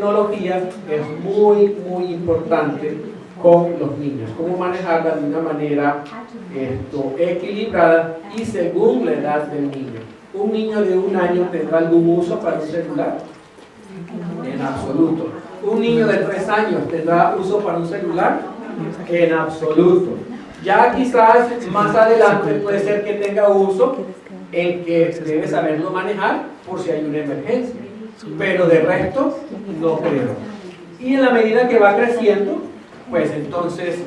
tecnología es muy, muy importante con los niños. Cómo manejarla de una manera equilibrada y según la edad del niño. ¿Un niño de 1 año tendrá algún uso para un celular? En absoluto. ¿Un niño de 3 años tendrá uso para un celular? En absoluto. Ya quizás más adelante puede ser que tenga uso en que debe saberlo manejar por si hay una emergencia. Pero de resto, no creo. Y en la medida que va creciendo, pues entonces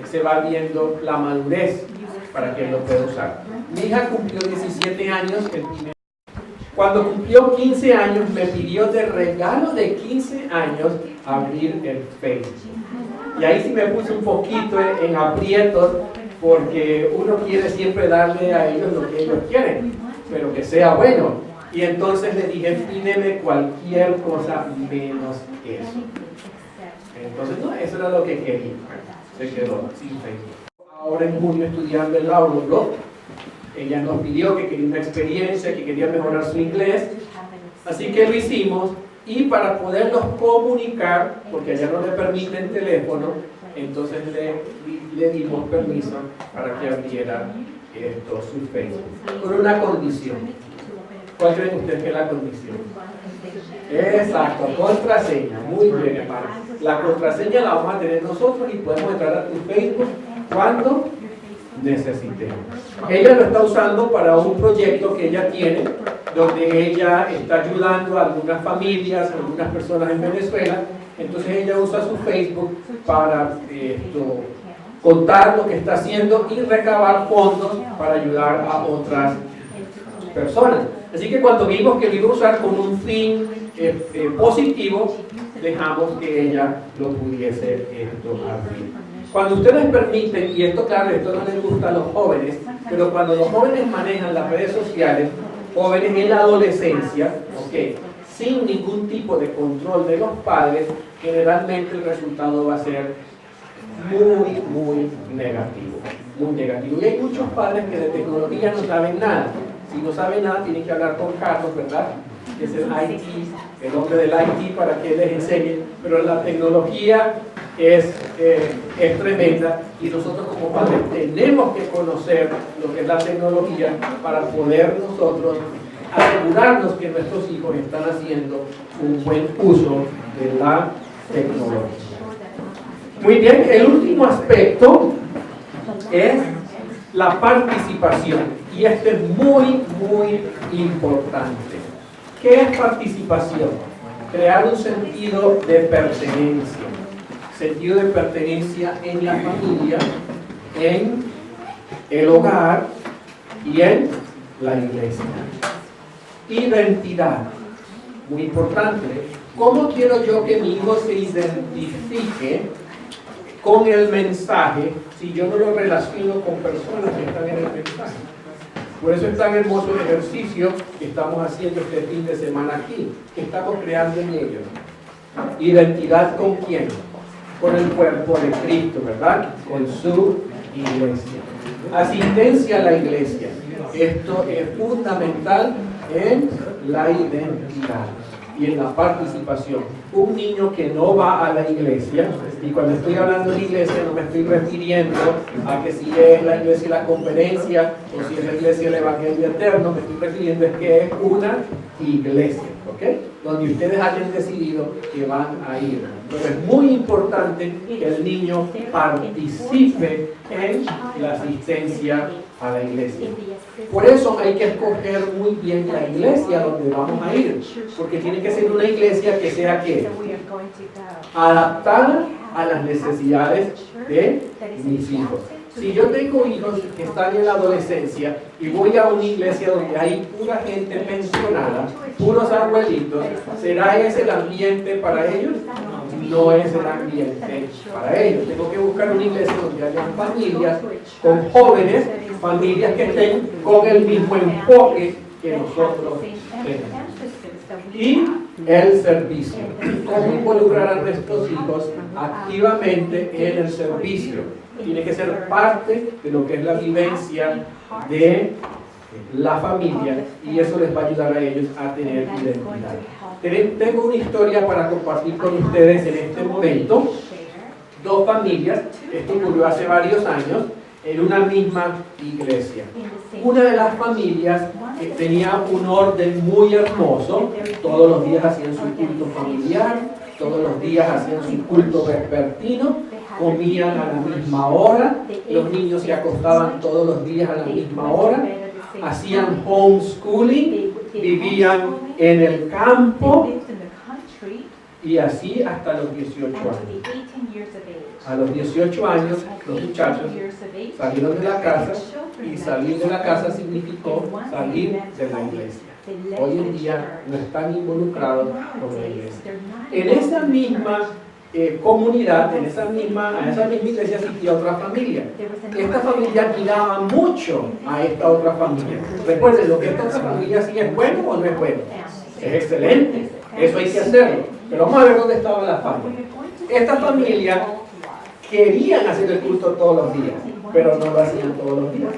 se va viendo la madurez para que lo pueda usar. Mi hija cumplió 17 años el primer. Cuando cumplió 15 años, me pidió de regalo de 15 años abrir el Facebook. Y ahí sí me puse un poquito en aprietos, porque uno quiere siempre darle a ellos lo que ellos quieren, pero que sea bueno. Y entonces le dije, pídeme cualquier cosa menos eso. Entonces, no, eso era lo que quería. Se quedó sin Facebook. Ahora en junio estudiando el Audioblog, ella nos pidió que quería una experiencia, que quería mejorar su inglés, así que lo hicimos. Y para poderlos comunicar, porque allá no le permiten teléfono, entonces le dimos permiso para que abriera su Facebook, con una condición. ¿Cuál creen ustedes que es la condición? Exacto, contraseña. Muy bien, hermano. La contraseña la vamos a tener nosotros y podemos entrar a tu Facebook cuando necesitemos. Ella lo está usando para un proyecto que ella tiene, donde ella está ayudando a algunas familias, a algunas personas en Venezuela. Entonces ella usa su Facebook para contar lo que está haciendo y recabar fondos para ayudar a otras personas. Así que cuando vimos que lo iba a usar con un fin positivo, dejamos que ella lo pudiese abrir. Cuando ustedes permiten, y esto claro, esto no les gusta a los jóvenes, pero cuando los jóvenes manejan las redes sociales, jóvenes en la adolescencia, sin ningún tipo de control de los padres, generalmente el resultado va a ser muy, muy negativo. Muy negativo. Y hay muchos padres que de tecnología no saben nada. Si no saben nada, tienen que hablar con Carlos, ¿verdad? Que es el IT, el hombre del IT, para que les enseñe. Pero la tecnología es tremenda y nosotros como padres tenemos que conocer lo que es la tecnología para poder nosotros asegurarnos que nuestros hijos están haciendo un buen uso de la tecnología. Muy bien, el último aspecto es la participación. Y esto es muy, muy importante. ¿Qué es participación? Crear un sentido de pertenencia. Sentido de pertenencia en la familia, en el hogar y en la iglesia. Identidad. Muy importante. ¿Cómo quiero yo que mi hijo se identifique con el mensaje si yo no lo relaciono con personas que están en el mensaje? Por eso es tan hermoso el ejercicio que estamos haciendo este fin de semana aquí, que estamos creando en ellos. ¿Identidad con quién? Con el cuerpo de Cristo, ¿verdad? Con su iglesia. Asistencia a la iglesia. Esto es fundamental en la identidad y en la participación. Un niño que no va a la iglesia, y cuando estoy hablando de iglesia no me estoy refiriendo a que si es la iglesia la conferencia o si es la iglesia el Evangelio Eterno, me estoy refiriendo es que es una iglesia, donde ustedes hayan decidido que van a ir. Pero es muy importante que el niño participe en la asistencia a la iglesia. Por eso hay que escoger muy bien la iglesia donde vamos a ir, porque tiene que ser una iglesia que sea ¿qué? Adaptada a las necesidades de mis hijos. Si yo tengo hijos que están en la adolescencia y voy a una iglesia donde hay pura gente pensionada, puros abuelitos, ¿será ese el ambiente para ellos? No es el ambiente para ellos. Tengo que buscar una iglesia donde haya familias con jóvenes, familias que estén con el mismo enfoque que nosotros tenemos. Y el servicio. ¿Cómo involucrar a nuestros hijos activamente en el servicio? Tiene que ser parte de lo que es la vivencia de la familia y eso les va a ayudar a ellos a tener identidad. Tengo una historia para compartir con ustedes en este momento. Dos familias, esto ocurrió hace varios años, en una misma iglesia. Una de las familias tenía un orden muy hermoso, todos los días hacían su culto familiar, todos los días hacían su culto vespertino, comían a la misma hora, los niños se acostaban todos los días a la misma hora, hacían homeschooling, vivían en el campo y así hasta los 18 años. A los 18 años, los muchachos salieron de la casa y salir de la casa significó salir de la iglesia. Hoy en día no están involucrados con la iglesia. En esa misma comunidad, en esa misma iglesia existía otra familia. Esta familia admiraba mucho a esta otra familia. Recuerden, lo que esta otra familia hacía es bueno o no es bueno. Es excelente, eso hay que hacerlo. Pero vamos a ver dónde estaba la familia. Esta familia querían hacer el culto todos los días, pero no lo hacían todos los días.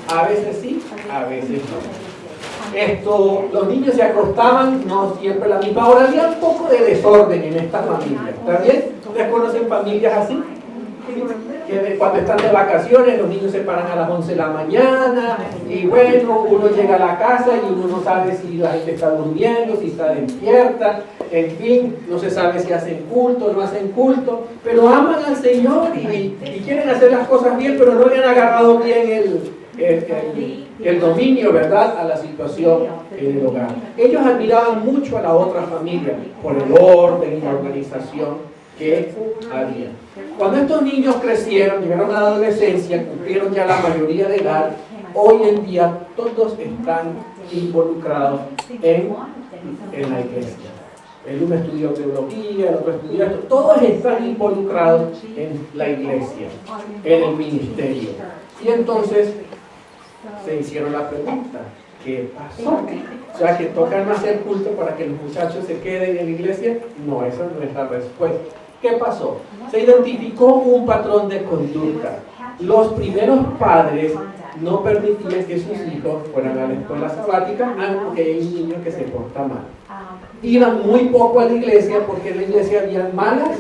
A veces sí, a veces no. Los niños se acostaban no siempre a la misma hora. Había un poco de desorden en esta familia. ¿Está bien? ¿Ustedes conocen familias así? Que cuando están de vacaciones los niños se paran a las 11 de la mañana y bueno, uno llega a la casa y uno no sabe si la gente está durmiendo, si está despierta, en fin, no se sabe si hacen culto o no hacen culto, pero aman al Señor y quieren hacer las cosas bien, pero no le han agarrado bien el dominio, ¿verdad?, a la situación en el hogar. Ellos admiraban mucho a la otra familia por el orden y la organización que había. Cuando estos niños crecieron, llegaron a la adolescencia, cumplieron ya la mayoría de edad, hoy en día todos están involucrados en la iglesia. El uno estudió teología, el otro estudió esto, todos están involucrados en la iglesia, en el ministerio. Y entonces se hicieron la pregunta, ¿qué pasó? O sea, que tocan hacer culto para que los muchachos se queden en la iglesia. No, esa no es la respuesta. ¿Qué pasó? Se identificó un patrón de conducta. Los primeros padres no permitían que sus hijos fueran a la escuela sabática, aunque hay un niño que se porta mal. Iban muy poco a la iglesia porque en la iglesia había malas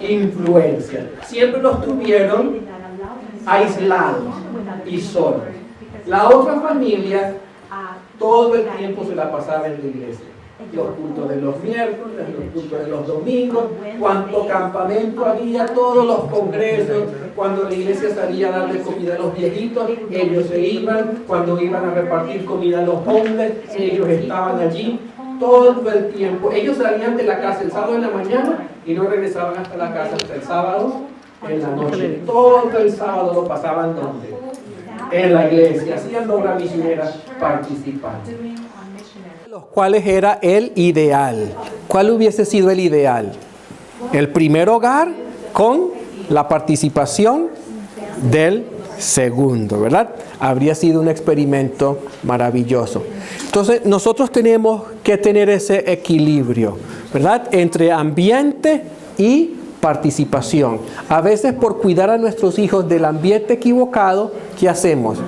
influencias. Siempre los tuvieron aislados y solos. La otra familia todo el tiempo se la pasaba en la iglesia. Los cultos de los miércoles, los cultos de los domingos, cuánto campamento había, todos los congresos, cuando la iglesia salía a darle comida a los viejitos, ellos se iban, cuando iban a repartir comida a los hombres, ellos estaban allí todo el tiempo. Ellos salían de la casa el sábado en la mañana y no regresaban hasta la casa hasta el sábado en la noche. Todo el sábado lo pasaban ¿dónde? En la iglesia, hacían obra misionera participando. Los cuales era el ideal. ¿Cuál hubiese sido el ideal? El primer hogar con la participación del segundo, ¿verdad? Habría sido un experimento maravilloso. Entonces, nosotros tenemos que tener ese equilibrio, ¿verdad? Entre ambiente y participación. A veces por cuidar a nuestros hijos del ambiente equivocado, ¿qué hacemos?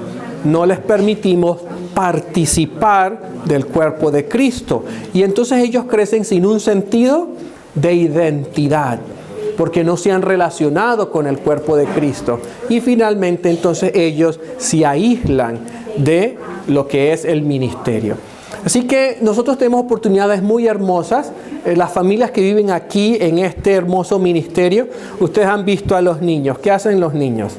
No les permitimos participar del cuerpo de Cristo. Y entonces ellos crecen sin un sentido de identidad, porque no se han relacionado con el cuerpo de Cristo. Y finalmente entonces ellos se aíslan de lo que es el ministerio. Así que nosotros tenemos oportunidades muy hermosas. Las familias que viven aquí en este hermoso ministerio, ustedes han visto a los niños. ¿Qué hacen los niños?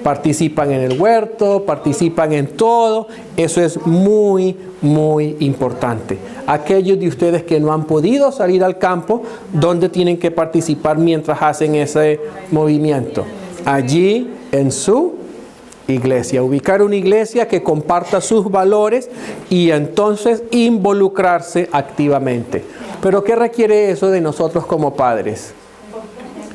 Participan en el huerto, participan en todo. Eso es muy, muy importante. Aquellos de ustedes que no han podido salir al campo, ¿dónde tienen que participar mientras hacen ese movimiento? Allí en su iglesia. Ubicar una iglesia que comparta sus valores y entonces involucrarse activamente. ¿Pero qué requiere eso de nosotros como padres?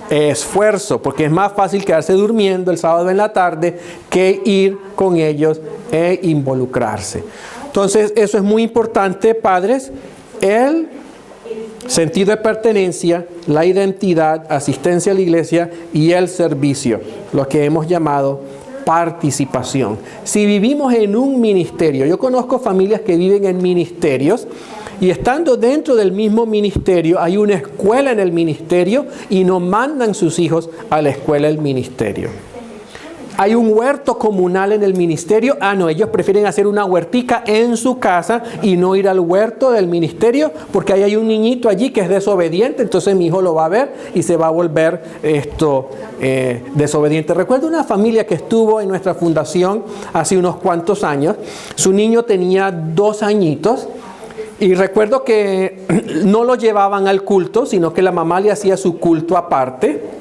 Esfuerzo, porque es más fácil quedarse durmiendo el sábado en la tarde que ir con ellos e involucrarse. Entonces, eso es muy importante, padres, el sentido de pertenencia, la identidad, asistencia a la iglesia y el servicio, lo que hemos llamado participación. Si vivimos en un ministerio, yo conozco familias que viven en ministerios y estando dentro del mismo ministerio hay una escuela en el ministerio y no mandan sus hijos a la escuela del ministerio. Hay un huerto comunal en el ministerio. No, ellos prefieren hacer una huertica en su casa y no ir al huerto del ministerio porque ahí hay un niñito allí que es desobediente, entonces mi hijo lo va a ver y se va a volver desobediente. Recuerdo una familia que estuvo en nuestra fundación hace unos cuantos años. Su niño tenía 2 añitos y recuerdo que no lo llevaban al culto, sino que la mamá le hacía su culto aparte.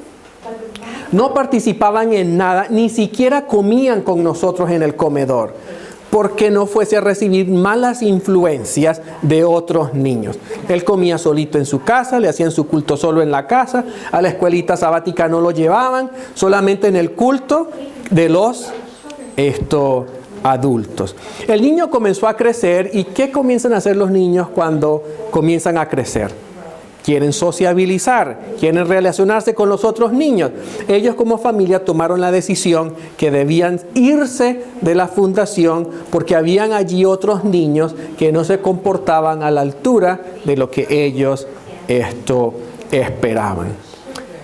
No participaban en nada, ni siquiera comían con nosotros en el comedor, porque no fuese a recibir malas influencias de otros niños. Él comía solito en su casa, le hacían su culto solo en la casa, a la escuelita sabática no lo llevaban, solamente en el culto de los adultos. El niño comenzó a crecer, ¿y qué comienzan a hacer los niños cuando comienzan a crecer? Quieren sociabilizar, quieren relacionarse con los otros niños. Ellos como familia tomaron la decisión que debían irse de la fundación porque habían allí otros niños que no se comportaban a la altura de lo que ellos esperaban.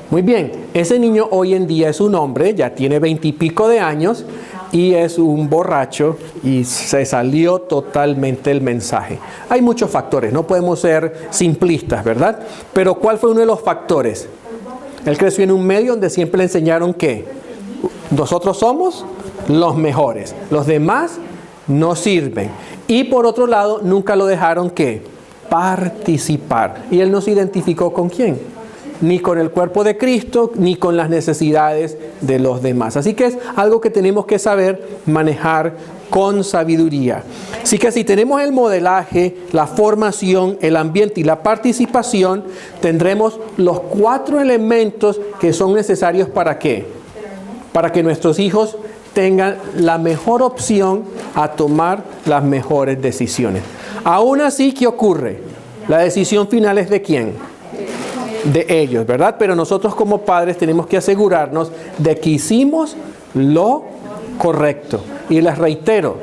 Muy bien, ese niño hoy en día es un hombre, ya tiene 20 y pico de años y es un borracho y se salió totalmente el mensaje. Hay muchos factores, no podemos ser simplistas, ¿verdad? Pero ¿cuál fue uno de los factores? Él creció en un medio donde siempre le enseñaron que nosotros somos los mejores, los demás no sirven. Y por otro lado, nunca lo dejaron ¿qué? Participar. Y él no se identificó ¿con quién? Ni con el cuerpo de Cristo, ni con las necesidades de los demás. Así que es algo que tenemos que saber manejar con sabiduría. Así que si tenemos el modelaje, la formación, el ambiente y la participación, tendremos los 4 elementos que son necesarios ¿para qué? Para que nuestros hijos tengan la mejor opción a tomar las mejores decisiones. Aún así, ¿qué ocurre? La decisión final es ¿de quién? De ellos, ¿verdad? Pero nosotros como padres tenemos que asegurarnos de que hicimos lo correcto. Y les reitero,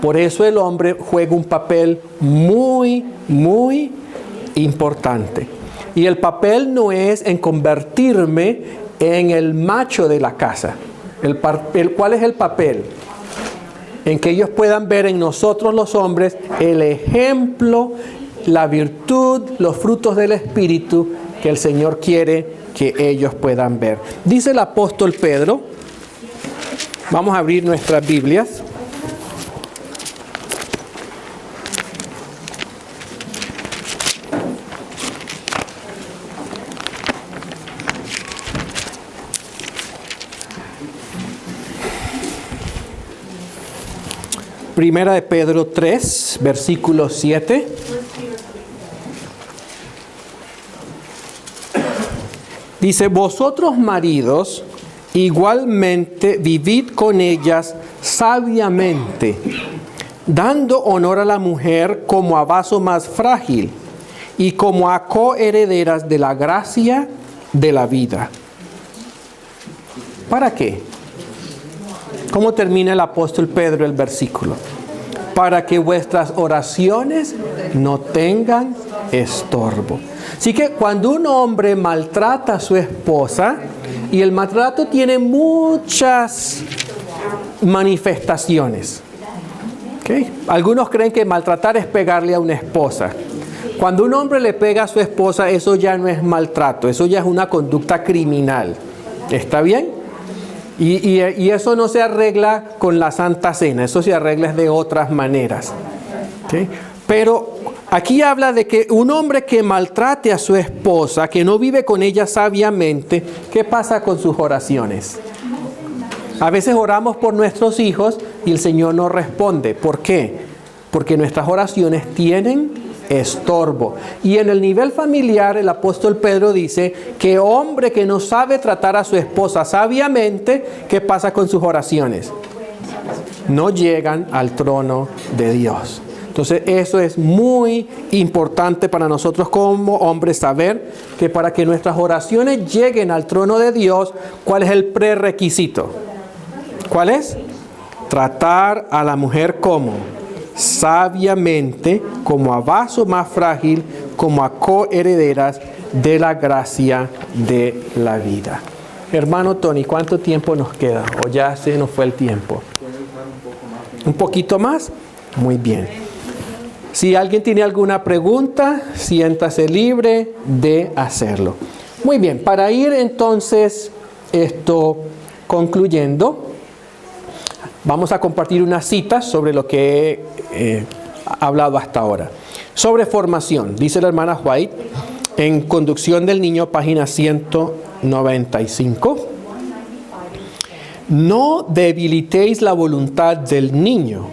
por eso el hombre juega un papel muy, muy importante. Y el papel no es en convertirme en el macho de la casa. ¿Cuál es el papel? En que ellos puedan ver en nosotros los hombres el ejemplo, la virtud, los frutos del Espíritu que el Señor quiere que ellos puedan ver. Dice el apóstol Pedro, vamos a abrir nuestras Biblias. Primera de Pedro 3, versículo 7. Dice, vosotros maridos, igualmente vivid con ellas sabiamente, dando honor a la mujer como a vaso más frágil y como a coherederas de la gracia de la vida. ¿Para qué? ¿Cómo termina el apóstol Pedro el versículo? Para que vuestras oraciones no tengan estorbo. Así que cuando un hombre maltrata a su esposa, y el maltrato tiene muchas manifestaciones. ¿Okay? Algunos creen que maltratar es pegarle a una esposa. Cuando un hombre le pega a su esposa, eso ya no es maltrato, eso ya es una conducta criminal. ¿Está bien? Y eso no se arregla con la Santa Cena, eso se arregla de otras maneras. ¿Okay? Pero aquí habla de que un hombre que maltrate a su esposa, que no vive con ella sabiamente, ¿qué pasa con sus oraciones? A veces oramos por nuestros hijos y el Señor no responde. ¿Por qué? Porque nuestras oraciones tienen estorbo. Y en el nivel familiar, el apóstol Pedro dice que hombre que no sabe tratar a su esposa sabiamente, ¿qué pasa con sus oraciones? No llegan al trono de Dios. Entonces eso es muy importante para nosotros como hombres saber que para que nuestras oraciones lleguen al trono de Dios, ¿cuál es el prerequisito? ¿Cuál es? Tratar a la mujer como sabiamente, como a vaso más frágil, como a coherederas de la gracia de la vida. Hermano Tony, ¿cuánto tiempo nos queda? ¿O ya se nos fue el tiempo? ¿Un poquito más? Muy bien. Si alguien tiene alguna pregunta, siéntase libre de hacerlo. Muy bien, para ir entonces concluyendo, vamos a compartir unas citas sobre lo que he hablado hasta ahora. Sobre formación, dice la hermana White, en Conducción del Niño, página 195. No debilitéis la voluntad del niño,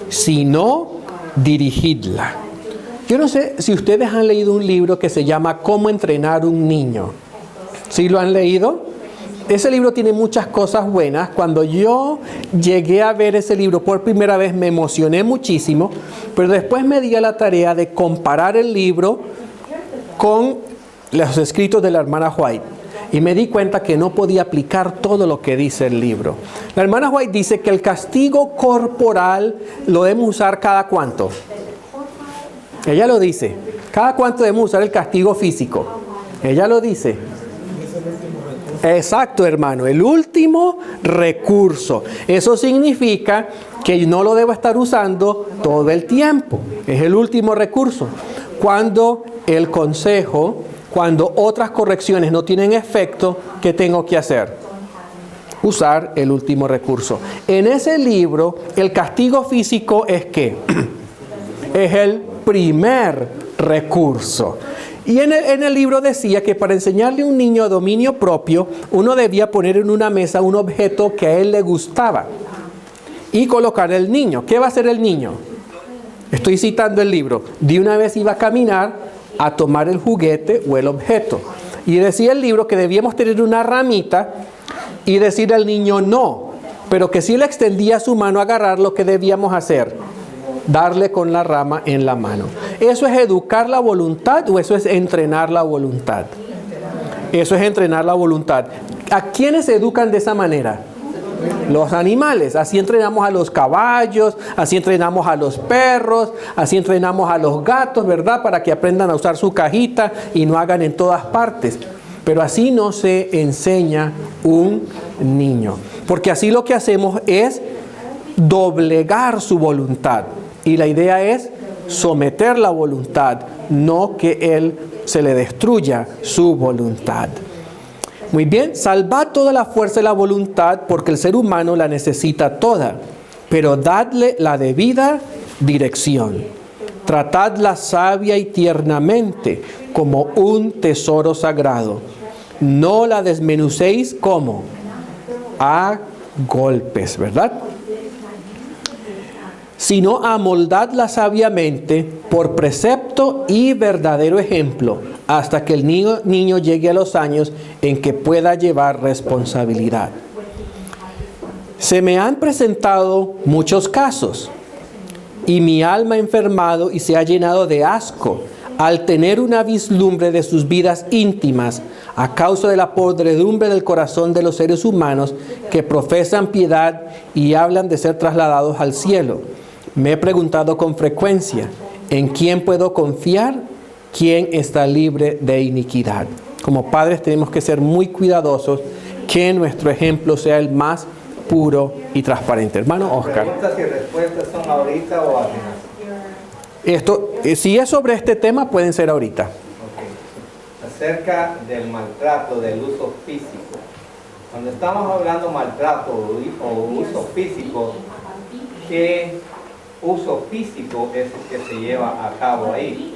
sino dirigidla. Yo no sé si ustedes han leído un libro que se llama Cómo entrenar un niño. ¿Sí lo han leído? Ese libro tiene muchas cosas buenas. Cuando yo llegué a ver ese libro por primera vez me emocioné muchísimo, pero después me di a la tarea de comparar el libro con los escritos de la hermana White. Y me di cuenta que no podía aplicar todo lo que dice el libro. La hermana White dice que el castigo corporal lo debemos usar cada cuánto. Ella lo dice. ¿Cada cuánto debemos usar el castigo físico? Ella lo dice. Exacto, hermano. El último recurso. Eso significa que no lo debo estar usando todo el tiempo. Es el último recurso. Cuando el consejo, cuando otras correcciones no tienen efecto, ¿qué tengo que hacer? Usar el último recurso. En ese libro, el castigo físico es ¿qué? Es el primer recurso. Y en el libro decía que para enseñarle a un niño dominio propio, uno debía poner en una mesa un objeto que a él le gustaba y colocar el niño. ¿Qué va a hacer el niño? Estoy citando el libro. De una vez iba a caminar a tomar el juguete o el objeto. Y decía el libro que debíamos tener una ramita y decir al niño no, pero que si él extendía su mano a agarrar, lo que debíamos hacer, darle con la rama en la mano. ¿Eso es educar la voluntad o eso es entrenar la voluntad? Eso es entrenar la voluntad. ¿A quiénes se educan de esa manera? Los animales. Así entrenamos a los caballos, así entrenamos a los perros, así entrenamos a los gatos, ¿verdad? Para que aprendan a usar su cajita y no hagan en todas partes. Pero así no se enseña un niño. Porque así lo que hacemos es doblegar su voluntad. Y la idea es someter la voluntad, no que él se le destruya su voluntad. Muy bien, salvad toda la fuerza de la voluntad porque el ser humano la necesita toda, pero dadle la debida dirección. Tratadla sabia y tiernamente como un tesoro sagrado. No la desmenucéis como a golpes, ¿verdad? Sino amoldadla sabiamente por precepto y verdadero ejemplo, hasta que el niño llegue a los años en que pueda llevar responsabilidad. Se me han presentado muchos casos, y mi alma ha enfermado y se ha llenado de asco al tener una vislumbre de sus vidas íntimas a causa de la podredumbre del corazón de los seres humanos que profesan piedad y hablan de ser trasladados al cielo. Me he preguntado con frecuencia, ¿en quién puedo confiar? ¿Quién está libre de iniquidad? Como padres tenemos que ser muy cuidadosos que nuestro ejemplo sea el más puro y transparente. Hermano Oscar. ¿Preguntas y respuestas son ahorita o al final? Esto, si es sobre este tema, pueden ser ahorita. Okay. Acerca del maltrato, del uso físico. Cuando estamos hablando maltrato o uso físico, ¿qué uso físico es el que se lleva a cabo ahí?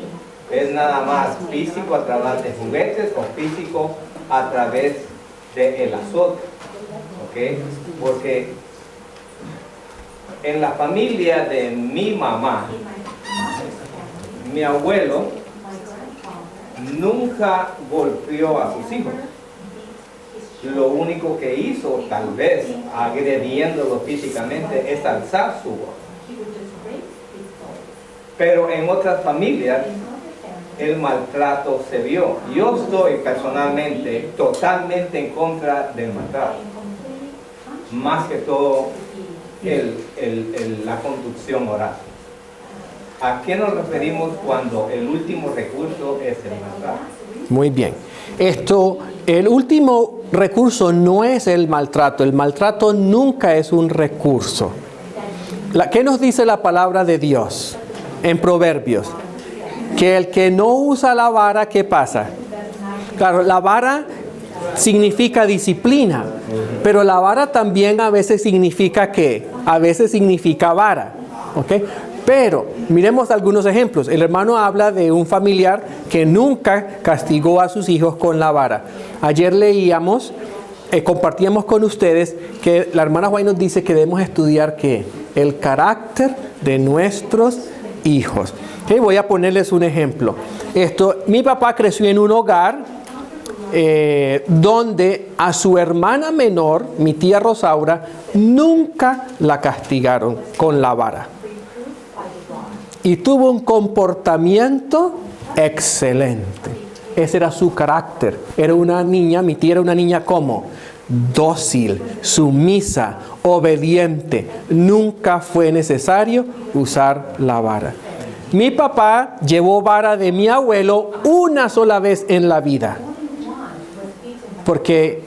¿Es nada más físico a través de juguetes o físico a través del azote? ¿Okay? Porque en la familia de mi mamá, mi abuelo nunca golpeó a sus hijos. Lo único que hizo, tal vez agrediéndolo físicamente, es alzar su voz. Pero en otras familias el maltrato se vio. Yo estoy personalmente totalmente en contra del maltrato. más que todo la conducción moral. ¿A qué nos referimos cuando el último recurso es el maltrato? Muy bien. El último recurso no es el maltrato. El maltrato nunca es un recurso. ¿Qué nos dice la palabra de Dios en Proverbios? Que el que no usa la vara, ¿qué pasa? Claro, la vara significa disciplina, pero la vara también a veces significa ¿qué? A veces significa vara, ¿ok? Pero miremos algunos ejemplos. El hermano habla de un familiar que nunca castigó a sus hijos con la vara. Ayer leíamos, compartíamos con ustedes que la hermana Juan nos dice que debemos estudiar ¿qué? El carácter de nuestros hijos. ¿Okay? Voy a ponerles un ejemplo. Mi papá creció en un hogar donde a su hermana menor, mi tía Rosaura, nunca la castigaron con la vara. Y tuvo un comportamiento excelente. Ese era su carácter. Era una niña, mi tía era una niña como dócil, sumisa, obediente. Nunca fue necesario usar la vara. Mi papá llevó vara de mi abuelo una sola vez en la vida. Porque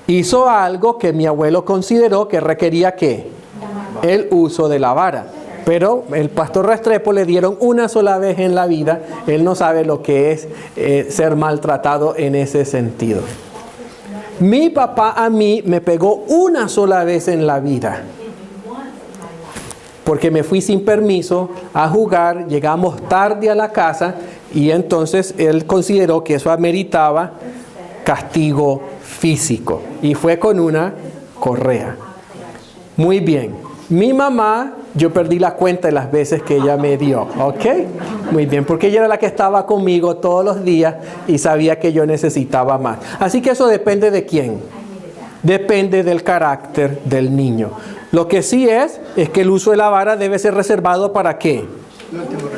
hizo algo que mi abuelo consideró que requería ¿qué? El uso de la vara. Pero el pastor Restrepo le dieron una sola vez en la vida. Él no sabe lo que es ser maltratado en ese sentido. Mi papá a mí me pegó una sola vez en la vida. Porque me fui sin permiso a jugar, llegamos tarde a la casa y entonces él consideró que eso ameritaba castigo físico. Y fue con una correa. Muy bien. Mi mamá, yo perdí la cuenta de las veces que ella me dio, ¿ok? Muy bien, porque ella era la que estaba conmigo todos los días y sabía que yo necesitaba más. Así que eso depende de quién. Depende del carácter del niño. Lo que sí es que el uso de la vara debe ser reservado ¿para qué?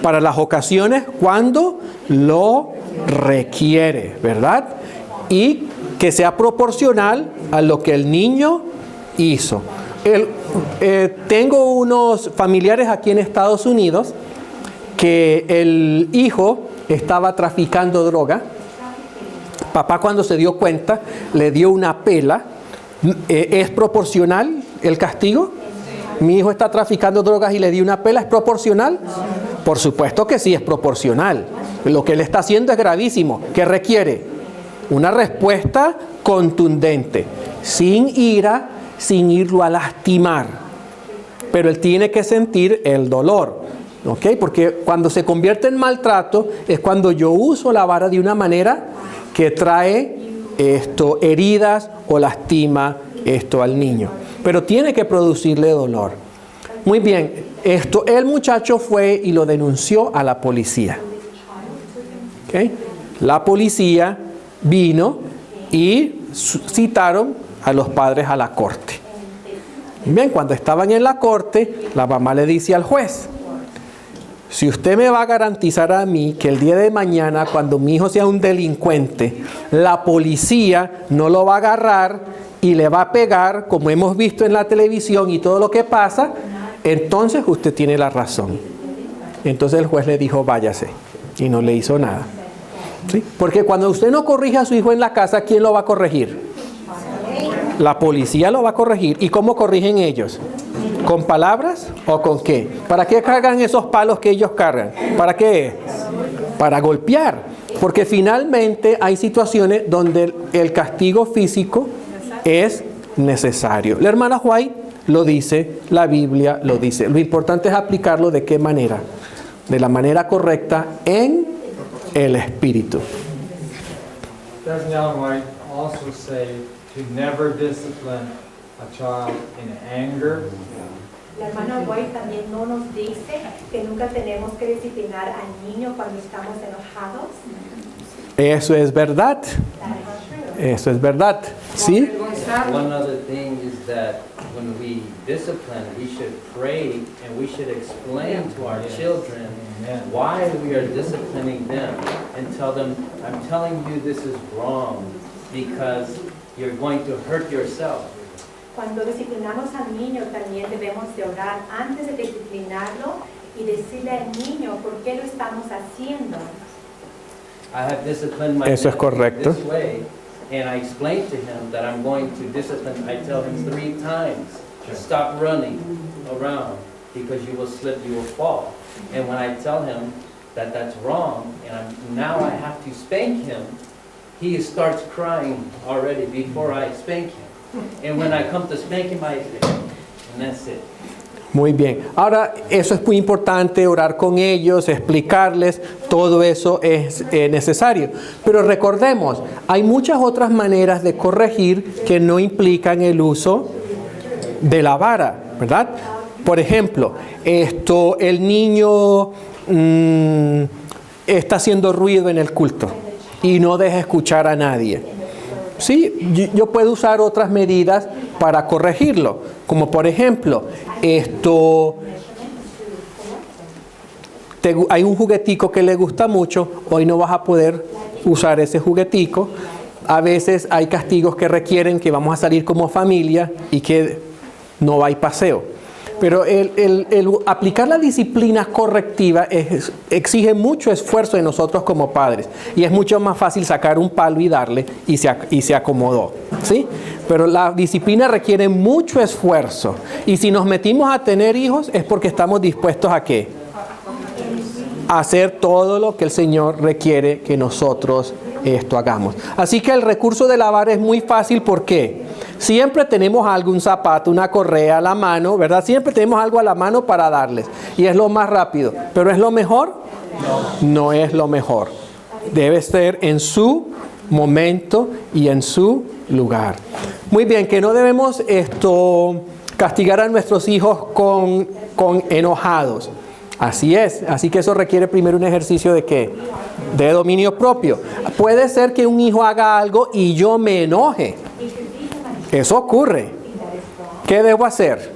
Para las ocasiones cuando lo requiere, ¿verdad? Y que sea proporcional a lo que el niño hizo. Tengo unos familiares aquí en Estados Unidos que el hijo estaba traficando droga. Papá cuando se dio cuenta le dio una pela. ¿Es proporcional el castigo? Mi hijo está traficando drogas y le di una pela. ¿Es proporcional? Por supuesto que sí es proporcional. Lo que él está haciendo es gravísimo. ¿Qué requiere? Una respuesta contundente, sin ira, sin irlo a lastimar. Pero él tiene que sentir el dolor, ¿ok? Porque cuando se convierte en maltrato es cuando yo uso la vara de una manera que trae heridas o lastima al niño. Pero tiene que producirle dolor. Muy bien, el muchacho fue y lo denunció a la policía. ¿Okay? La policía vino y citaron a los padres a la corte. Bien, cuando estaban en la corte, la mamá le dice al juez: si usted me va a garantizar a mí que el día de mañana, cuando mi hijo sea un delincuente, la policía no lo va a agarrar y le va a pegar, como hemos visto en la televisión y todo lo que pasa, entonces usted tiene la razón. Entonces el juez le dijo: váyase, y no le hizo nada. ¿Sí? Porque cuando usted no corrige a su hijo en la casa, ¿quién lo va a corregir? La policía lo va a corregir. ¿Y cómo corrigen ellos? ¿Con palabras o con qué? ¿Para qué cargan esos palos que ellos cargan? ¿Para qué? Para golpear. Porque finalmente hay situaciones donde el castigo físico es necesario. La hermana White lo dice, la Biblia lo dice. Lo importante es aplicarlo ¿de qué manera? De la manera correcta en el espíritu. Doesn't Ellen White also say to never discipline a child in anger? La hermana White también no nos dice que nunca tenemos que disciplinar al niño cuando estamos enojados. Eso es verdad. Eso es verdad. ¿Sí? One other thing is that when we discipline, we should pray and we should explain to our children why we are disciplining them and tell them, I'm telling you this is wrong because you're going to hurt yourself. Cuando disciplinamos al niño también debemos de orar antes de disciplinarlo y decirle al niño por qué lo estamos haciendo. I have disciplined my Eso es nephew correcto. this way, and I explain to him that I'm going to discipline. I tell him 3 times, stop running around because you will slip, you will fall. And when I tell him that that's wrong, and now I have to spank him, he starts crying already before I spank him. And when I come to spank him, and that's it. Muy bien. Ahora, eso es muy importante, orar con ellos, explicarles, todo eso es necesario. Pero recordemos, hay muchas otras maneras de corregir que no implican el uso de la vara, ¿verdad? Por ejemplo, el niño está haciendo ruido en el culto y no deja escuchar a nadie. Sí, yo puedo usar otras medidas para corregirlo, como por ejemplo, hay un juguetico que le gusta mucho, hoy no vas a poder usar ese juguetico. A veces hay castigos que requieren que vamos a salir como familia y que no hay paseo. Pero el aplicar la disciplina correctiva exige mucho esfuerzo de nosotros como padres. Y es mucho más fácil sacar un palo y darle y se acomodó. ¿Sí? Pero la disciplina requiere mucho esfuerzo. Y si nos metimos a tener hijos es porque estamos dispuestos a ¿qué? A hacer todo lo que el Señor requiere que nosotros hagamos. Así que el recurso de la vara es muy fácil. ¿Por qué? Siempre tenemos algo, un zapato, una correa a la mano, ¿verdad? Siempre tenemos algo a la mano para darles. Y es lo más rápido. ¿Pero es lo mejor? No es lo mejor. Debe ser en su momento y en su lugar. Muy bien, que no debemos castigar a nuestros hijos con enojados. Así es. Así que eso requiere primero un ejercicio de ¿qué? De dominio propio. Puede ser que un hijo haga algo y yo me enoje. Eso ocurre. ¿Qué debo hacer?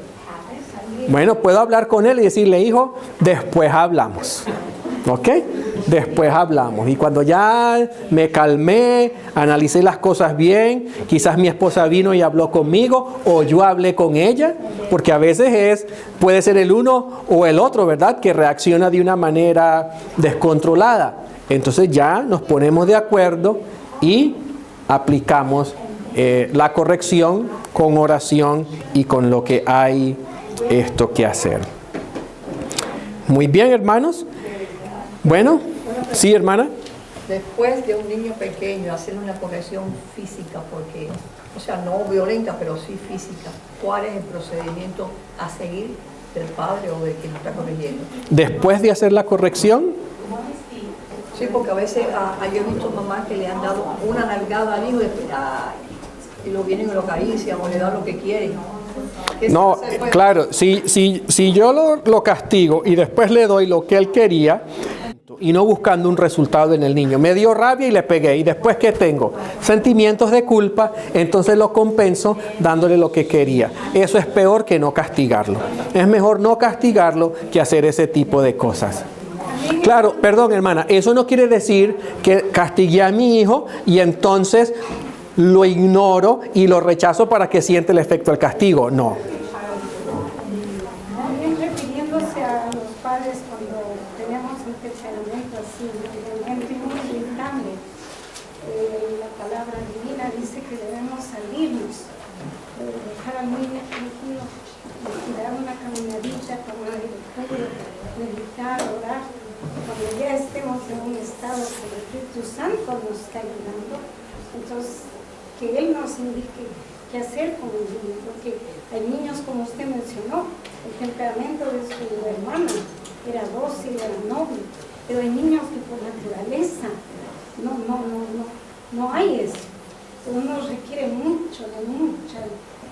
Bueno, puedo hablar con él y decirle, hijo, después hablamos. ¿Ok? Después hablamos. Y cuando ya me calmé, analicé las cosas bien, quizás mi esposa vino y habló conmigo, o yo hablé con ella, porque a veces puede ser el uno o el otro, ¿verdad? Que reacciona de una manera descontrolada. Entonces ya nos ponemos de acuerdo y aplicamos la corrección con oración y con lo que hay que hacer. Muy bien, hermanos. Bueno, sí, hermana. Después de un niño pequeño, hacer una corrección física, porque, o sea, no violenta, pero sí física. ¿Cuál es el procedimiento a seguir del padre o de quien lo está corrigiendo? Después de hacer la corrección. Sí, porque a veces yo he visto mamás que le han dado una nalgada al hijo y lo vienen y lo acarician o le dan lo que quieren. No, claro, si yo lo castigo y después le doy lo que él quería y no buscando un resultado en el niño, me dio rabia y le pegué, y después ¿qué tengo? Sentimientos de culpa, entonces lo compenso dándole lo que quería. Eso es peor que no castigarlo. Es mejor no castigarlo que hacer ese tipo de cosas. Claro, perdón, hermana, eso no quiere decir que castigué a mi hijo y entonces lo ignoro y lo rechazo para que siente el efecto del castigo. No. También refiriéndose a los padres cuando tenemos un temperamento así, muy irritable, la palabra divina dice que debemos salirnos, dejar al niño tranquilo, y dar una caminadita, tomar el puro, meditar, orar. Cuando ya estemos en un estado que el Espíritu Santo nos está ayudando, entonces que Él nos indique qué hacer con el niño, porque hay niños, como usted mencionó, el temperamento de su hermana era dócil, era noble, pero hay niños que por naturaleza no hay eso. Uno requiere mucha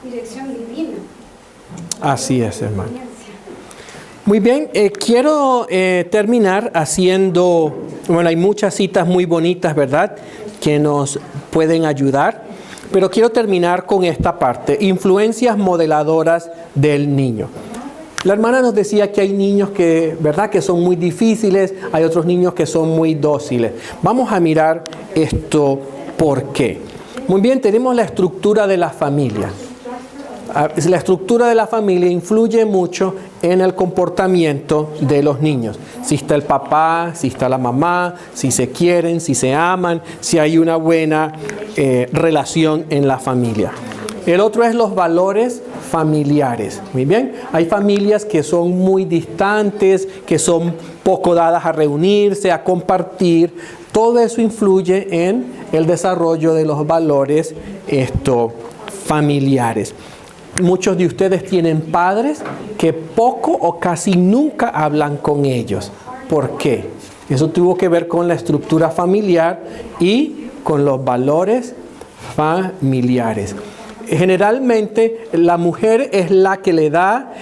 dirección divina. Así es, hermano. Muy bien, quiero terminar haciendo, bueno, hay muchas citas muy bonitas, ¿verdad?, que nos pueden ayudar. Pero quiero terminar con esta parte, influencias modeladoras del niño. La hermana nos decía que hay niños que, ¿verdad?, que son muy difíciles, hay otros niños que son muy dóciles. Vamos a mirar esto, ¿por qué? Muy bien, tenemos la estructura de la familia. La estructura de la familia influye mucho en el comportamiento de los niños. Si está el papá, si está la mamá, si se quieren, si se aman, si hay una buena relación en la familia. El otro es los valores familiares. Muy bien. Hay familias que son muy distantes, que son poco dadas a reunirse, a compartir. Todo eso influye en el desarrollo de los valores familiares. Muchos de ustedes tienen padres que poco o casi nunca hablan con ellos. ¿Por qué? Eso tuvo que ver con la estructura familiar y con los valores familiares. Generalmente la mujer es la que le da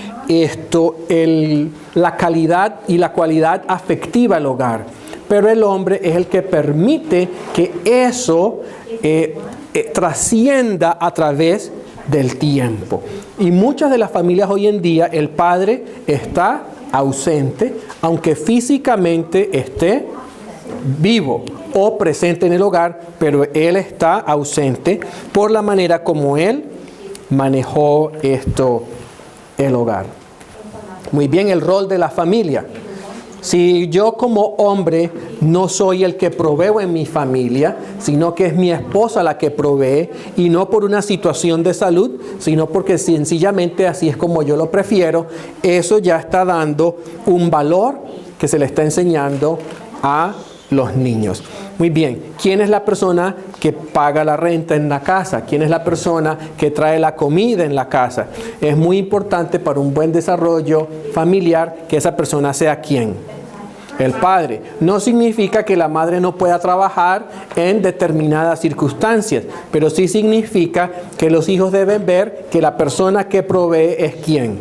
la calidad y la cualidad afectiva al hogar, pero el hombre es el que permite que eso trascienda a través del tiempo. Y muchas de las familias hoy en día el padre está ausente, aunque físicamente esté vivo o presente en el hogar, pero él está ausente por la manera como él manejó el hogar. Muy bien, el rol de la familia. Si yo como hombre no soy el que proveo en mi familia, sino que es mi esposa la que provee, y no por una situación de salud, sino porque sencillamente así es como yo lo prefiero, eso ya está dando un valor que se le está enseñando a los niños. Muy bien, ¿quién es la persona que paga la renta en la casa? ¿Quién es la persona que trae la comida en la casa? Es muy importante para un buen desarrollo familiar que esa persona sea ¿quién? El padre. No significa que la madre no pueda trabajar en determinadas circunstancias, pero sí significa que los hijos deben ver que la persona que provee es ¿quién?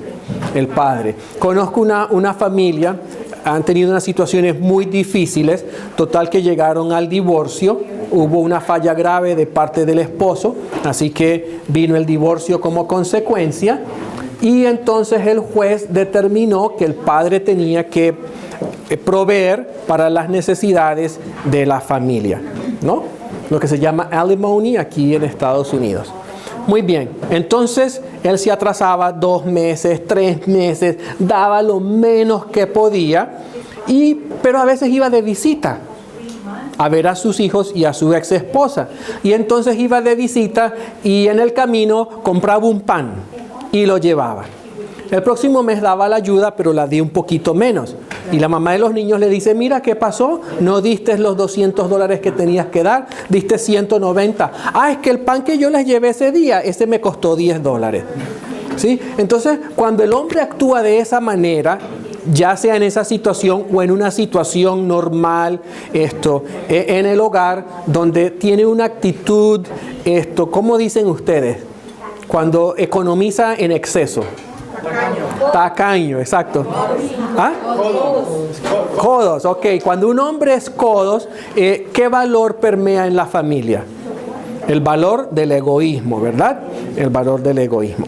El padre. Conozco una familia. Han tenido unas situaciones muy difíciles, total que llegaron al divorcio, hubo una falla grave de parte del esposo, así que vino el divorcio como consecuencia, y entonces el juez determinó que el padre tenía que proveer para las necesidades de la familia, ¿no? Lo que se llama alimony aquí en Estados Unidos. Muy bien, entonces él se atrasaba 2 meses, 3 meses, daba lo menos que podía, pero a veces iba de visita a ver a sus hijos y a su ex esposa. Y entonces iba de visita y en el camino compraba un pan y lo llevaba. El próximo mes daba la ayuda, pero la di un poquito menos. Y la mamá de los niños le dice, mira, ¿qué pasó? No diste los $200 que tenías que dar, diste 190. Ah, es que el pan que yo les llevé ese día, ese me costó $10. ¿Sí? Entonces, cuando el hombre actúa de esa manera, ya sea en esa situación o en una situación normal, en el hogar, donde tiene una actitud, ¿cómo dicen ustedes? Cuando economiza en exceso. Tacaño, exacto. ¿Ah? Codos, ok. Cuando un hombre es codos, ¿qué valor permea en la familia? El valor del egoísmo, ¿verdad? El valor del egoísmo.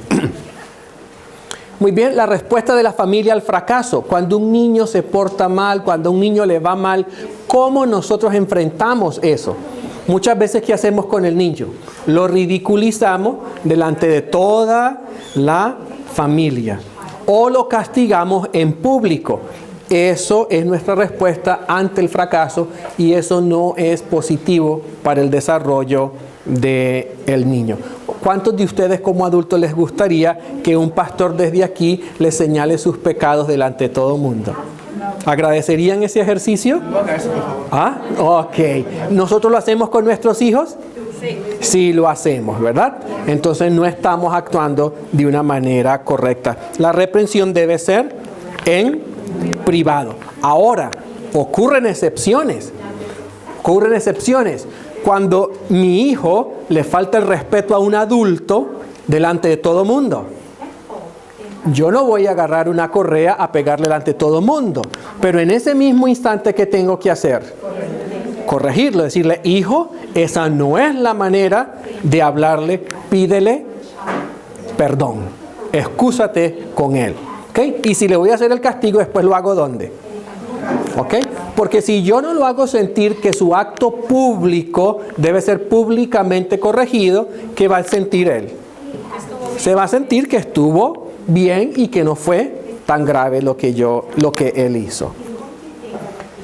Muy bien, la respuesta de la familia al fracaso. Cuando un niño se porta mal, cuando a un niño le va mal, ¿cómo nosotros enfrentamos eso? Muchas veces, ¿qué hacemos con el niño? Lo ridiculizamos delante de toda la familia o lo castigamos en público. Eso es nuestra respuesta ante el fracaso y eso no es positivo para el desarrollo del niño. ¿Cuántos de ustedes como adultos les gustaría que un pastor desde aquí les señale sus pecados delante de todo el mundo? ¿Agradecerían ese ejercicio? ¿Ah? Ok. ¿Nosotros lo hacemos con nuestros hijos? Sí, lo hacemos, ¿verdad? Entonces no estamos actuando de una manera correcta. La reprensión debe ser en privado. Ahora, ocurren excepciones. Cuando mi hijo le falta el respeto a un adulto delante de todo mundo. Yo no voy a agarrar una correa a pegarle delante de todo mundo. Pero en ese mismo instante, ¿qué tengo que hacer? Corregirlo, decirle, hijo, esa no es la manera de hablarle, pídele perdón, excúsate con él, ¿okay? Y si le voy a hacer el castigo, después lo hago ¿dónde? ¿Ok? Porque si yo no lo hago sentir que su acto público debe ser públicamente corregido, ¿qué va a sentir él? se va a sentir que estuvo bien y que no fue tan grave lo que él hizo.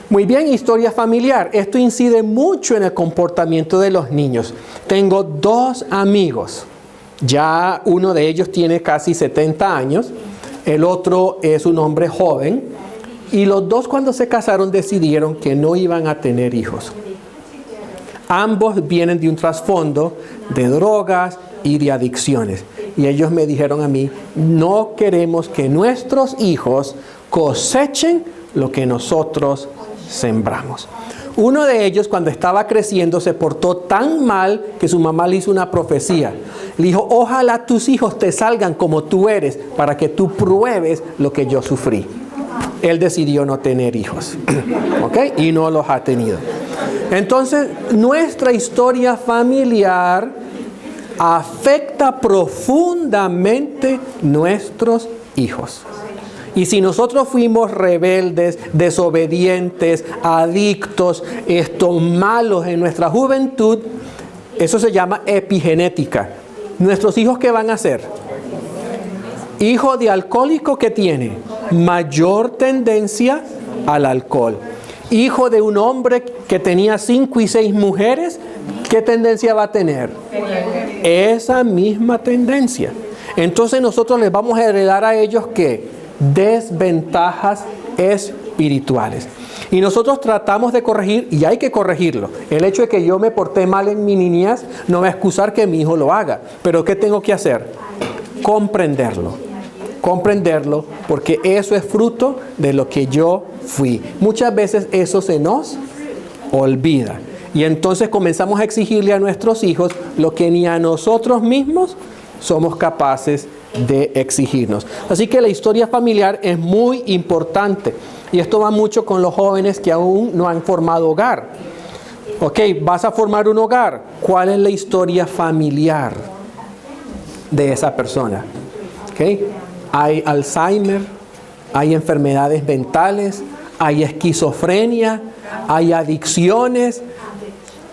Muy bien, historia familiar. Esto incide mucho en el comportamiento de los niños. Tengo 2 amigos. Ya uno de ellos tiene casi 70 años. El otro es un hombre joven. Y los 2 cuando se casaron decidieron que no iban a tener hijos. Ambos vienen de un trasfondo de drogas y de adicciones. Y ellos me dijeron a mí, no queremos que nuestros hijos cosechen lo que nosotros sembramos. Uno de ellos, cuando estaba creciendo, se portó tan mal que su mamá le hizo una profecía. Le dijo, ojalá tus hijos te salgan como tú eres para que tú pruebes lo que yo sufrí. Él decidió no tener hijos. ¿Ok? Y no los ha tenido. Entonces, nuestra historia familiar afecta profundamente nuestros hijos. Y si nosotros fuimos rebeldes, desobedientes, adictos, malos en nuestra juventud, eso se llama epigenética. ¿Nuestros hijos qué van a hacer? Hijo de alcohólico, ¿qué tiene? Mayor tendencia al alcohol. Hijo de un hombre que tenía 5 y 6 mujeres, ¿qué tendencia va a tener? Esa misma tendencia. Entonces nosotros les vamos a heredar a ellos ¿qué? Desventajas espirituales. Y nosotros tratamos de corregir, y hay que corregirlo. El hecho de que yo me porté mal en mi niñez no va a excusar que mi hijo lo haga. Pero ¿qué tengo que hacer? Comprenderlo, porque eso es fruto de lo que yo fui. Muchas veces eso se nos olvida. Y entonces comenzamos a exigirle a nuestros hijos lo que ni a nosotros mismos somos capaces de exigirnos. Así que la historia familiar es muy importante. Y esto va mucho con los jóvenes que aún no han formado hogar. Ok, vas a formar un hogar. ¿Cuál es la historia familiar de esa persona? Ok, hay Alzheimer, hay enfermedades mentales, hay esquizofrenia, hay adicciones.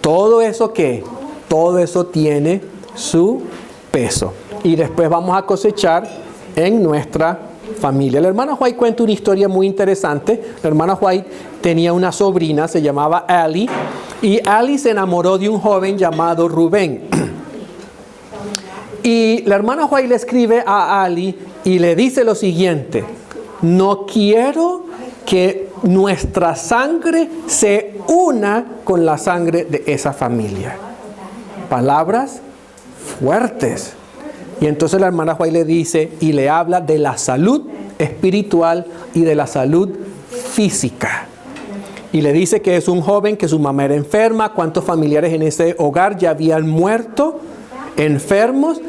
Todo eso ¿qué? Todo eso tiene su peso. Y después vamos a cosechar en nuestra familia. La hermana White cuenta una historia muy interesante. La hermana White tenía una sobrina, se llamaba Ali, y Ali se enamoró de un joven llamado Rubén. Y la hermana White le escribe a Ali y le dice lo siguiente: no quiero que nuestra sangre se una con la sangre de esa familia. Palabras fuertes. Y entonces la hermana White le dice y le habla de la salud espiritual y de la salud física. Y le dice que es un joven, que su mamá era enferma, cuántos familiares en ese hogar ya habían muerto, enfermos,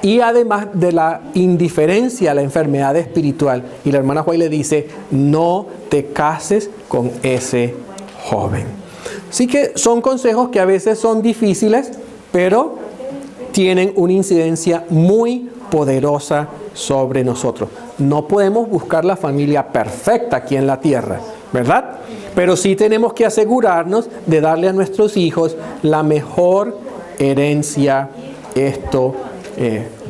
y además de la indiferencia a la enfermedad espiritual. Y la hermana White le dice, no te cases con ese joven. Así que son consejos que a veces son difíciles, pero tienen una incidencia muy poderosa sobre nosotros. No podemos buscar la familia perfecta aquí en la tierra, ¿verdad? Pero sí tenemos que asegurarnos de darle a nuestros hijos la mejor herencia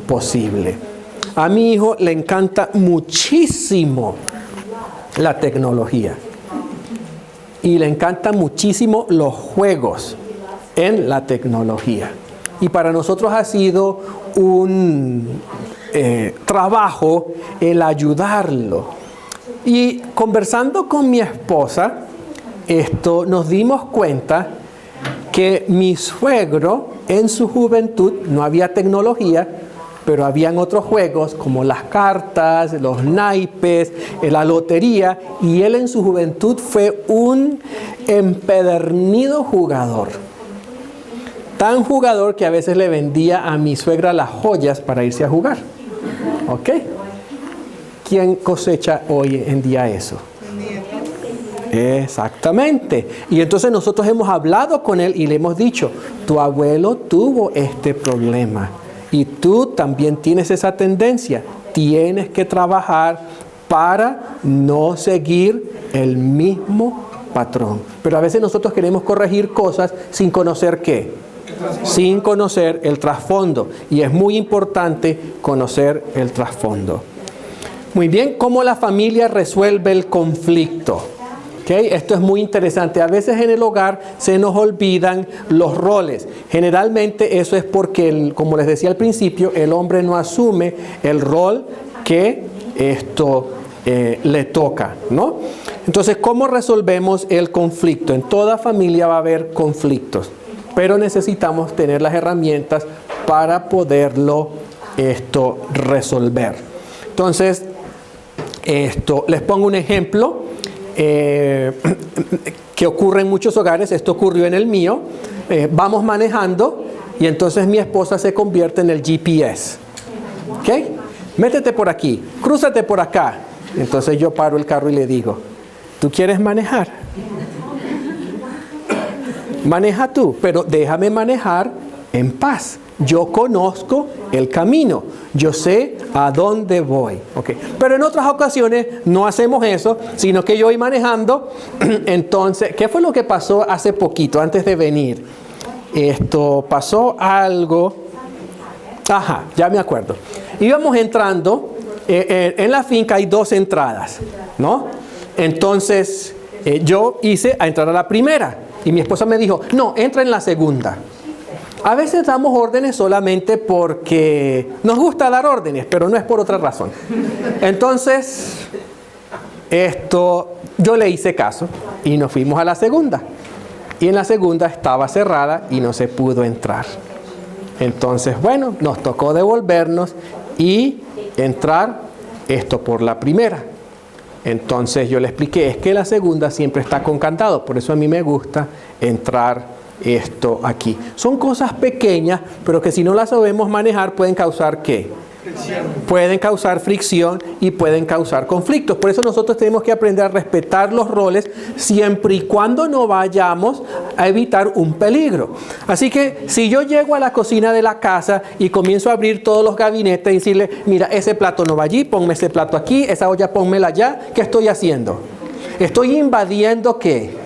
posible. A mi hijo le encanta muchísimo la tecnología y le encantan muchísimo los juegos en la tecnología. Y para nosotros ha sido un trabajo el ayudarlo. Y conversando con mi esposa, nos dimos cuenta que mi suegro en su juventud no había tecnología, pero habían otros juegos como las cartas, los naipes, la lotería, y él en su juventud fue un empedernido jugador. Tan jugador que a veces le vendía a mi suegra las joyas para irse a jugar. ¿Ok? ¿Quién cosecha hoy en día eso? Exactamente. Y entonces nosotros hemos hablado con él y le hemos dicho, tu abuelo tuvo este problema y tú también tienes esa tendencia. Tienes que trabajar para no seguir el mismo patrón. Pero a veces nosotros queremos corregir cosas sin conocer ¿qué? sin conocer el trasfondo. Y es muy importante conocer el trasfondo. Muy bien, ¿cómo la familia resuelve el conflicto? ¿Okay? Esto es muy interesante. A veces en el hogar se nos olvidan los roles. Generalmente eso es porque, como les decía al principio, el hombre no asume el rol que le toca, ¿no? Entonces, ¿cómo resolvemos el conflicto? En toda familia va a haber conflictos, pero necesitamos tener las herramientas para poderlo resolver. Entonces, les pongo un ejemplo que ocurre en muchos hogares. Esto ocurrió en el mío. Vamos manejando y entonces mi esposa se convierte en el GPS. ¿Ok? Métete por aquí, crúzate por acá. Entonces yo paro el carro y le digo, ¿tú quieres manejar? Maneja tú, pero déjame manejar en paz. Yo conozco el camino, yo sé a dónde voy. Okay. Pero en otras ocasiones no hacemos eso, sino que yo voy manejando. Entonces, ¿qué fue lo que pasó hace poquito, antes de venir? Pasó algo. Ajá, ya me acuerdo. Íbamos entrando, en la finca hay 2 entradas, ¿no? Entonces, yo hice a entrar a la primera y mi esposa me dijo, no, entra en la segunda. A veces damos órdenes solamente porque nos gusta dar órdenes, pero no es por otra razón. Entonces, yo le hice caso y nos fuimos a la segunda. Y en la segunda estaba cerrada y no se pudo entrar. Entonces, bueno, nos tocó devolvernos y entrar por la primera. Entonces yo le expliqué, es que la segunda siempre está con candado, por eso a mí me gusta entrar aquí. Son cosas pequeñas, pero que si no las sabemos manejar pueden causar ¿qué? Fricción. Pueden causar fricción y pueden causar conflictos. Por eso nosotros tenemos que aprender a respetar los roles siempre y cuando no vayamos a evitar un peligro. Así que si yo llego a la cocina de la casa y comienzo a abrir todos los gabinetes y decirle, mira, ese plato no va allí, ponme ese plato aquí, esa olla pónmela allá, ¿qué estoy haciendo? Estoy invadiendo ¿qué?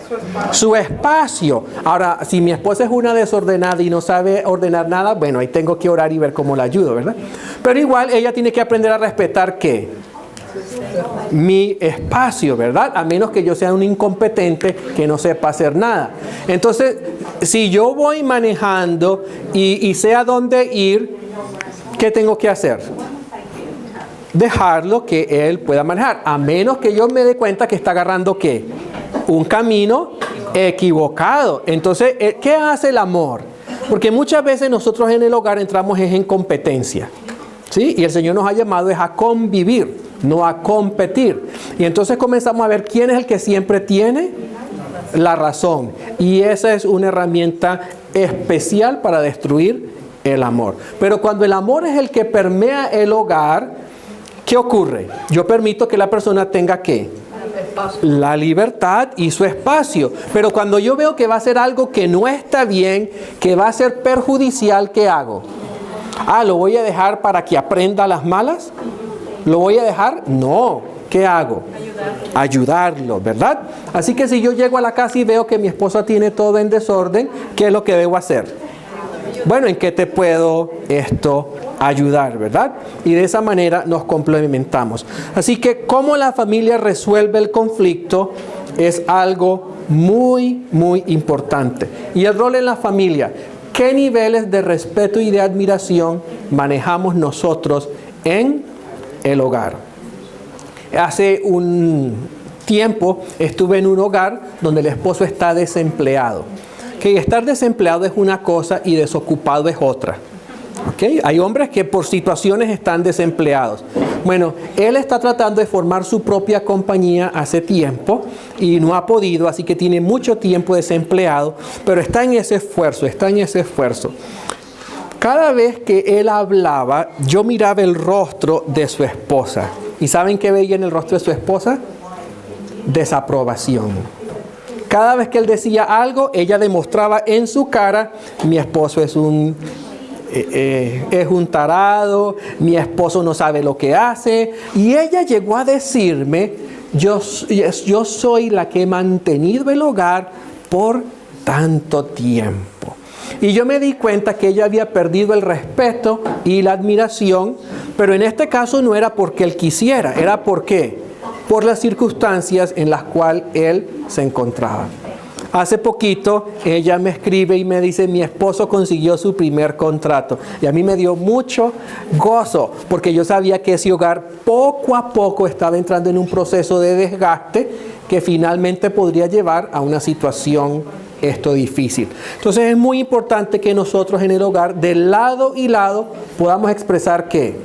Su espacio. Ahora, si mi esposa es una desordenada y no sabe ordenar nada, bueno, ahí tengo que orar y ver cómo la ayudo, ¿verdad? Pero igual ella tiene que aprender a respetar ¿qué? Mi espacio, ¿verdad? A menos que yo sea un incompetente que no sepa hacer nada. Entonces, si yo voy manejando y sé a dónde ir, ¿qué tengo que hacer? Dejarlo que él pueda manejar, a menos que yo me dé cuenta que está agarrando ¿qué? Un camino equivocado. Entonces, ¿qué hace el amor? Porque muchas veces nosotros en el hogar entramos en competencia, ¿sí? Y el Señor nos ha llamado es a convivir, no a competir. Y entonces comenzamos a ver quién es el que siempre tiene la razón. Y esa es una herramienta especial para destruir el amor. Pero cuando el amor es el que permea el hogar, ¿qué ocurre? Yo permito que la persona tenga ¿qué? La libertad y su espacio. Pero cuando yo veo que va a ser algo que no está bien, que va a ser perjudicial, ¿qué hago? ¿Lo voy a dejar para que aprenda las malas? ¿Lo voy a dejar? No. ¿Qué hago? Ayudarlo, ¿verdad? Así que si yo llego a la casa y veo que mi esposa tiene todo en desorden, ¿qué es lo que debo hacer? Bueno, ¿en qué te puedo ayudar, verdad? Y de esa manera nos complementamos. Así que cómo la familia resuelve el conflicto es algo muy, muy importante. Y el rol en la familia, ¿qué niveles de respeto y de admiración manejamos nosotros en el hogar? Hace un tiempo estuve en un hogar donde el esposo está desempleado. Que estar desempleado es una cosa y desocupado es otra. ¿Okay? Hay hombres que por situaciones están desempleados. Bueno, él está tratando de formar su propia compañía hace tiempo y no ha podido, así que tiene mucho tiempo desempleado, pero está en ese esfuerzo, Cada vez que él hablaba, yo miraba el rostro de su esposa. ¿Y saben qué veía en el rostro de su esposa? Desaprobación. Cada vez que él decía algo, ella demostraba en su cara, mi esposo es un tarado, mi esposo no sabe lo que hace. Y ella llegó a decirme, yo soy la que he mantenido el hogar por tanto tiempo. Y yo me di cuenta que ella había perdido el respeto y la admiración, pero en este caso no era porque él quisiera, era porque por las circunstancias en las cuales él se encontraba. Hace poquito ella me escribe y me dice, mi esposo consiguió su primer contrato. Y a mí me dio mucho gozo, porque yo sabía que ese hogar poco a poco estaba entrando en un proceso de desgaste que finalmente podría llevar a una situación difícil. Entonces es muy importante que nosotros en el hogar, de lado y lado, podamos expresar que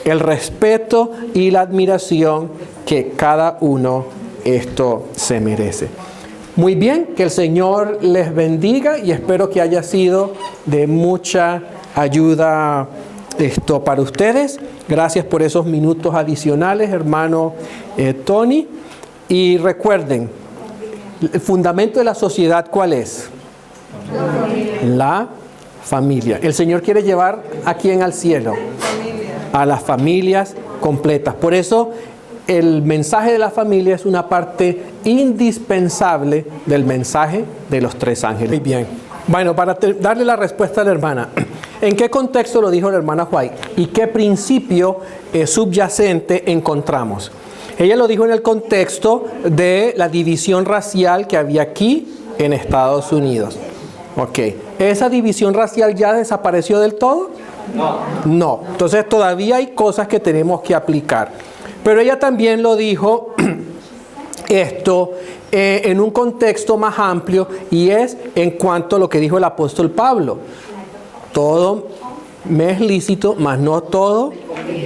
el respeto y la admiración que cada uno se merece. Muy bien, que el Señor les bendiga y espero que haya sido de mucha ayuda para ustedes. Gracias por esos minutos adicionales, hermano Tony. Y recuerden, el fundamento de la sociedad, ¿cuál es? La familia. El Señor quiere llevar a quién al cielo, a las familias completas. Por eso el mensaje de la familia es una parte indispensable del mensaje de los tres ángeles. Muy bien. Bueno, para darle la respuesta a la hermana, ¿en qué contexto lo dijo la hermana White? ¿Y qué principio subyacente encontramos? Ella lo dijo en el contexto de la división racial que había aquí en Estados Unidos. Ok. ¿Esa división racial ya desapareció del todo? No. No. Entonces todavía hay cosas que tenemos que aplicar. Pero ella también lo dijo en un contexto más amplio, y es en cuanto a lo que dijo el apóstol Pablo. Todo me es lícito, mas no todo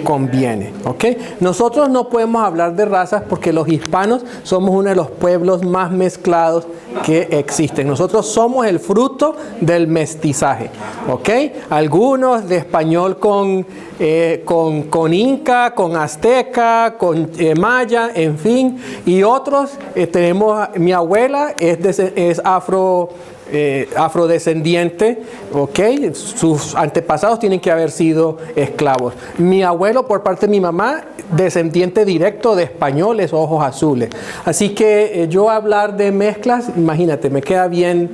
conviene. ¿Ok? Nosotros no podemos hablar de razas porque los hispanos somos uno de los pueblos más mezclados que existen. Nosotros somos el fruto del mestizaje. ¿Ok? Algunos de español con inca, con azteca, con maya, en fin. Y otros mi abuela es afrodescendiente, ¿ok? Sus antepasados tienen que haber sido esclavos. Mi abuelo, por parte de mi mamá, descendiente directo de españoles, ojos azules. Así que yo hablar de mezclas, imagínate, me queda bien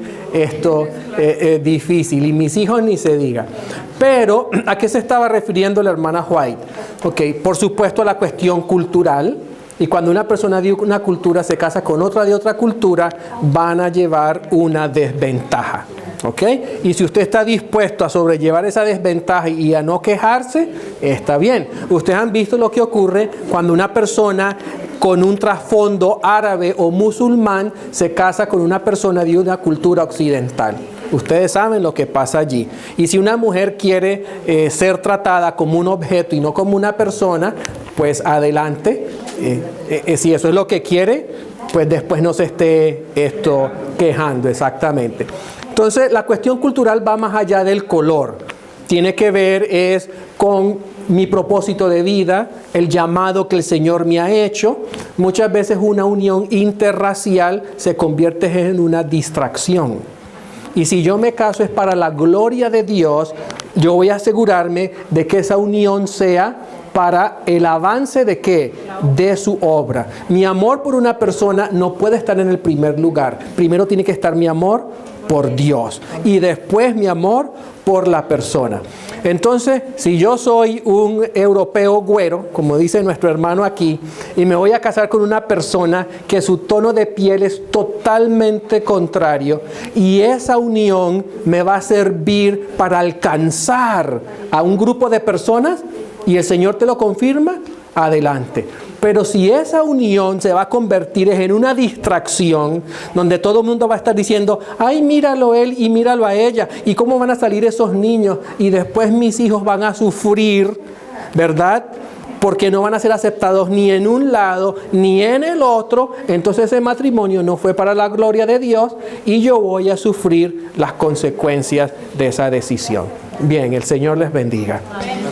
difícil, y mis hijos ni se diga. Pero, ¿a qué se estaba refiriendo la hermana White? Ok, por supuesto, la cuestión cultural. Y cuando una persona de una cultura se casa con otra de otra cultura, van a llevar una desventaja. ¿Ok? Y si usted está dispuesto a sobrellevar esa desventaja y a no quejarse, está bien. Ustedes han visto lo que ocurre cuando una persona con un trasfondo árabe o musulmán se casa con una persona de una cultura occidental. Ustedes saben lo que pasa allí. Y si una mujer quiere ser tratada como un objeto y no como una persona, pues adelante. Si eso es lo que quiere, pues después no se esté quejando, exactamente. Entonces, la cuestión cultural va más allá del color. Tiene que ver con mi propósito de vida, el llamado que el Señor me ha hecho. Muchas veces una unión interracial se convierte en una distracción. Y si yo me caso es para la gloria de Dios, yo voy a asegurarme de que esa unión sea para el avance de ¿qué? De su obra. Mi amor por una persona no puede estar en el primer lugar. Primero tiene que estar mi amor por Dios y después mi amor por la persona. Entonces, si yo soy un europeo güero, como dice nuestro hermano aquí, y me voy a casar con una persona que su tono de piel es totalmente contrario, y esa unión me va a servir para alcanzar a un grupo de personas, y el Señor te lo confirma, adelante. Pero si esa unión se va a convertir en una distracción, donde todo el mundo va a estar diciendo, ay, míralo él y míralo a ella, y cómo van a salir esos niños, y después mis hijos van a sufrir, ¿verdad? Porque no van a ser aceptados ni en un lado ni en el otro, entonces ese matrimonio no fue para la gloria de Dios y yo voy a sufrir las consecuencias de esa decisión. Bien, el Señor les bendiga. Amén.